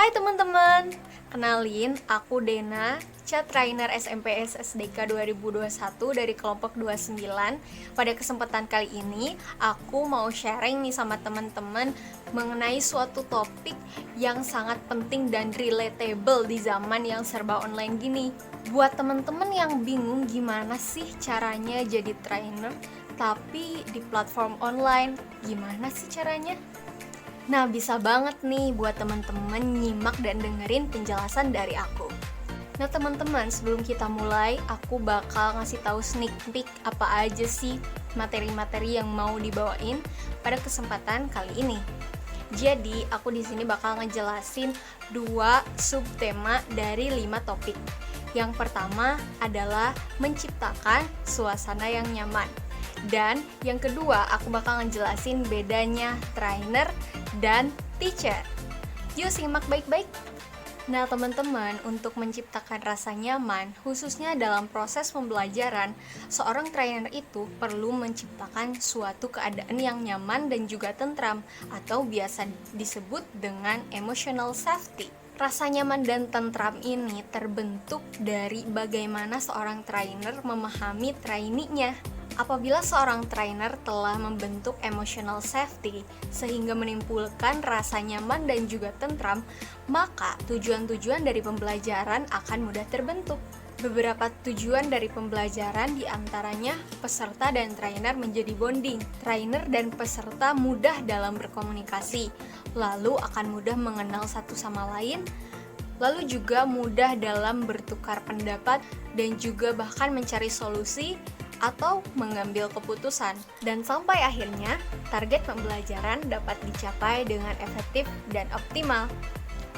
Hai teman-teman, kenalin aku Dena, Chat Trainer SMPS SDK 2021 dari kelompok 29. Pada kesempatan kali ini, aku mau sharing nih sama teman-teman mengenai suatu topik yang sangat penting dan relatable di zaman yang serba online gini. Buat teman-teman yang bingung gimana sih caranya jadi trainer, tapi di platform online, gimana sih caranya? Nah, bisa banget nih buat teman-teman nyimak dan dengerin penjelasan dari aku. Nah, teman-teman, sebelum kita mulai, aku bakal ngasih tahu sneak peek apa aja sih materi-materi yang mau dibawain pada kesempatan kali ini. Jadi, aku di sini bakal ngejelasin 2 subtema dari 5 topik. Yang pertama adalah menciptakan suasana yang nyaman. Dan yang kedua, aku bakal ngejelasin bedanya trainer dan teacher. Yuk simak baik-baik. Nah teman-teman, untuk menciptakan rasa nyaman, khususnya dalam proses pembelajaran, seorang trainer itu perlu menciptakan suatu keadaan yang nyaman dan juga tentram, atau biasa disebut dengan emotional safety. Rasa nyaman dan tentram ini terbentuk dari bagaimana seorang trainer memahami trainee-nya. Apabila seorang trainer telah membentuk emotional safety sehingga menimbulkan rasa nyaman dan juga tentram, maka tujuan-tujuan dari pembelajaran akan mudah terbentuk. Beberapa tujuan dari pembelajaran diantaranya peserta dan trainer menjadi bonding. Trainer dan peserta mudah dalam berkomunikasi, lalu akan mudah mengenal satu sama lain, lalu juga mudah dalam bertukar pendapat dan juga bahkan mencari solusi atau mengambil keputusan. Dan sampai akhirnya, target pembelajaran dapat dicapai dengan efektif dan optimal.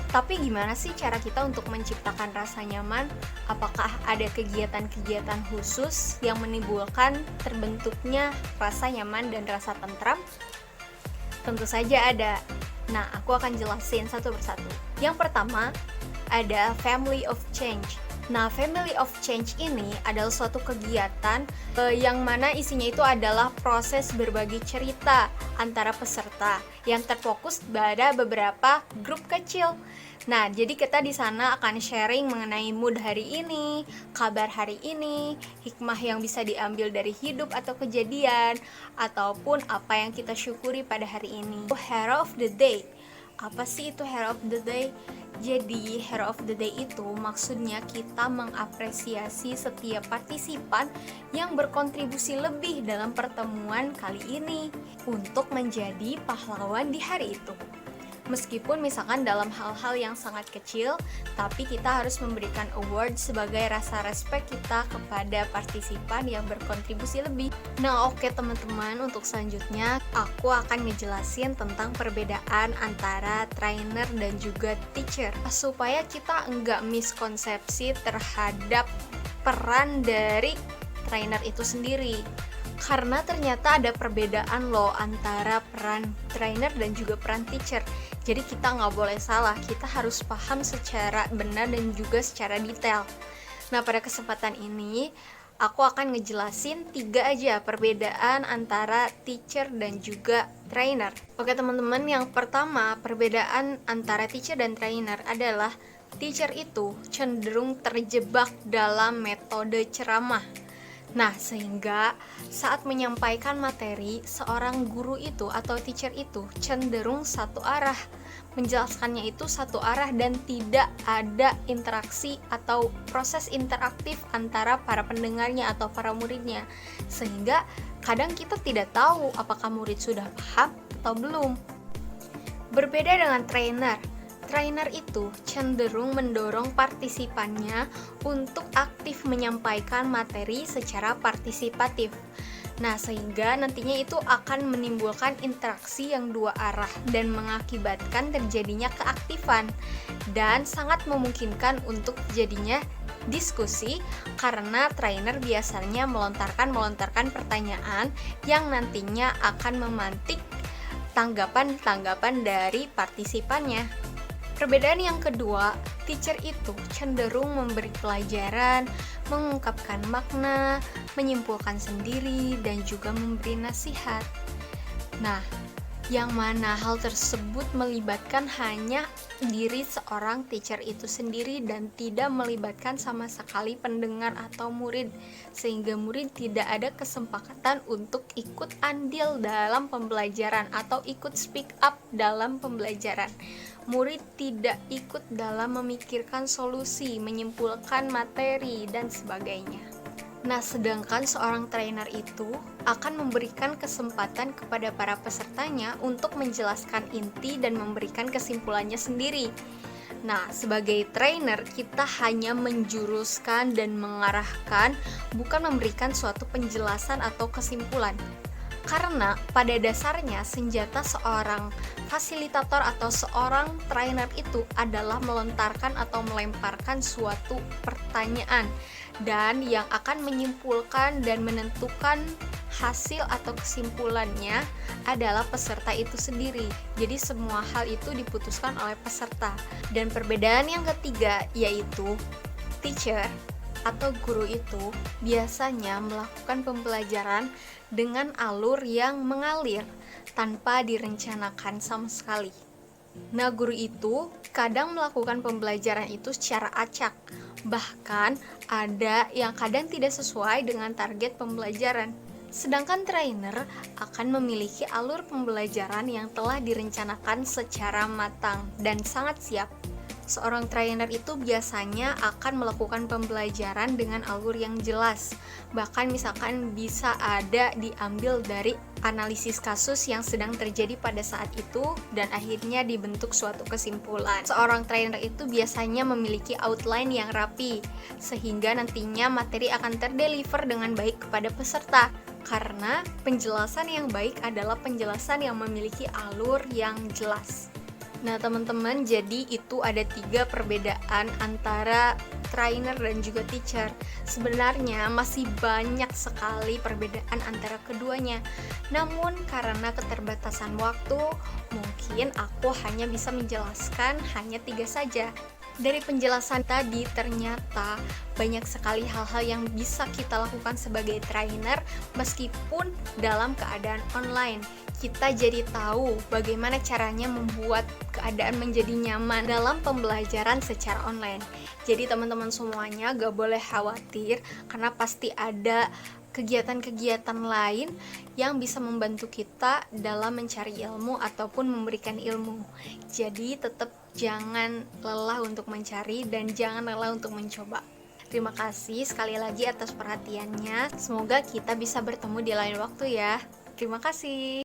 Tapi gimana sih cara kita untuk menciptakan rasa nyaman? Apakah ada kegiatan-kegiatan khusus yang menimbulkan terbentuknya rasa nyaman dan rasa tentram? Tentu saja ada. Nah, aku akan jelasin satu persatu. Yang pertama, ada Family of Change. Nah, Family of Change ini adalah suatu kegiatan yang mana isinya itu adalah proses berbagi cerita antara peserta yang terfokus pada beberapa grup kecil. Nah, jadi kita di sana akan sharing mengenai mood hari ini, kabar hari ini, hikmah yang bisa diambil dari hidup atau kejadian, ataupun apa yang kita syukuri pada hari ini. Hero of the Day. Apa sih itu Hero of the Day? Jadi, Hero of the Day itu maksudnya kita mengapresiasi setiap partisipan yang berkontribusi lebih dalam pertemuan kali ini untuk menjadi pahlawan di hari itu. Meskipun misalkan dalam hal-hal yang sangat kecil, tapi kita harus memberikan award sebagai rasa respect kita kepada partisipan yang berkontribusi lebih. Nah oke teman-teman, untuk selanjutnya aku akan ngejelasin tentang perbedaan antara trainer dan juga teacher, supaya kita enggak miskonsepsi terhadap peran dari trainer itu sendiri. Karena ternyata ada perbedaan loh antara peran trainer dan juga peran teacher. Jadi kita nggak boleh salah, kita harus paham secara benar dan juga secara detail. Nah pada kesempatan ini, aku akan ngejelasin 3 aja perbedaan antara teacher dan juga trainer. Oke teman-teman, yang pertama perbedaan antara teacher dan trainer adalah teacher itu cenderung terjebak dalam metode ceramah. Nah, sehingga saat menyampaikan materi, seorang guru itu atau teacher itu cenderung satu arah. Menjelaskannya itu satu arah dan tidak ada interaksi atau proses interaktif antara para pendengarnya atau para muridnya. Sehingga kadang kita tidak tahu apakah murid sudah paham atau belum. Berbeda dengan trainer. Trainer itu cenderung mendorong partisipannya untuk aktif menyampaikan materi secara partisipatif. Nah, sehingga nantinya itu akan menimbulkan interaksi yang dua arah dan mengakibatkan terjadinya keaktifan dan sangat memungkinkan untuk terjadinya diskusi karena trainer biasanya melontarkan pertanyaan yang nantinya akan memantik tanggapan-tanggapan dari partisipannya. Perbedaan yang kedua, teacher itu cenderung memberi pelajaran, mengungkapkan makna, menyimpulkan sendiri, dan juga memberi nasihat. Nah, yang mana hal tersebut melibatkan hanya diri seorang teacher itu sendiri dan tidak melibatkan sama sekali pendengar atau murid, sehingga murid tidak ada kesempatan untuk ikut andil dalam pembelajaran atau ikut speak up dalam pembelajaran. Murid tidak ikut dalam memikirkan solusi, menyimpulkan materi, dan sebagainya. Nah, sedangkan seorang trainer itu akan memberikan kesempatan kepada para pesertanya untuk menjelaskan inti dan memberikan kesimpulannya sendiri. Nah, sebagai trainer, kita hanya menjuruskan dan mengarahkan, bukan memberikan suatu penjelasan atau kesimpulan. Karena pada dasarnya senjata seorang fasilitator atau seorang trainer itu adalah melontarkan atau melemparkan suatu pertanyaan, dan yang akan menyimpulkan dan menentukan hasil atau kesimpulannya adalah peserta itu sendiri. Jadi semua hal itu diputuskan oleh peserta. Dan perbedaan yang ketiga yaitu teacher atau guru itu biasanya melakukan pembelajaran dengan alur yang mengalir tanpa direncanakan sama sekali. Nah, guru itu kadang melakukan pembelajaran itu secara acak, bahkan ada yang kadang tidak sesuai dengan target pembelajaran. Sedangkan trainer akan memiliki alur pembelajaran yang telah direncanakan secara matang dan sangat siap. Seorang trainer itu biasanya akan melakukan pembelajaran dengan alur yang jelas. Bahkan misalkan bisa ada diambil dari analisis kasus yang sedang terjadi pada saat itu dan akhirnya dibentuk suatu kesimpulan. Seorang trainer itu biasanya memiliki outline yang rapi sehingga nantinya materi akan terdeliver dengan baik kepada peserta. Karena penjelasan yang baik adalah penjelasan yang memiliki alur yang jelas. Nah teman-teman, jadi itu ada 3 perbedaan antara trainer dan juga teacher. Sebenarnya masih banyak sekali perbedaan antara keduanya. Namun karena keterbatasan waktu, mungkin aku hanya bisa menjelaskan hanya 3 saja. Dari penjelasan tadi ternyata banyak sekali hal-hal yang bisa kita lakukan sebagai trainer meskipun dalam keadaan online. Kita jadi tahu bagaimana caranya membuat keadaan menjadi nyaman dalam pembelajaran secara online. Jadi teman-teman semuanya gak boleh khawatir karena pasti ada kegiatan-kegiatan lain yang bisa membantu kita dalam mencari ilmu ataupun memberikan ilmu. Jadi tetap jangan lelah untuk mencari dan jangan lelah untuk mencoba. Terima kasih sekali lagi atas perhatiannya. Semoga kita bisa bertemu di lain waktu ya. Terima kasih.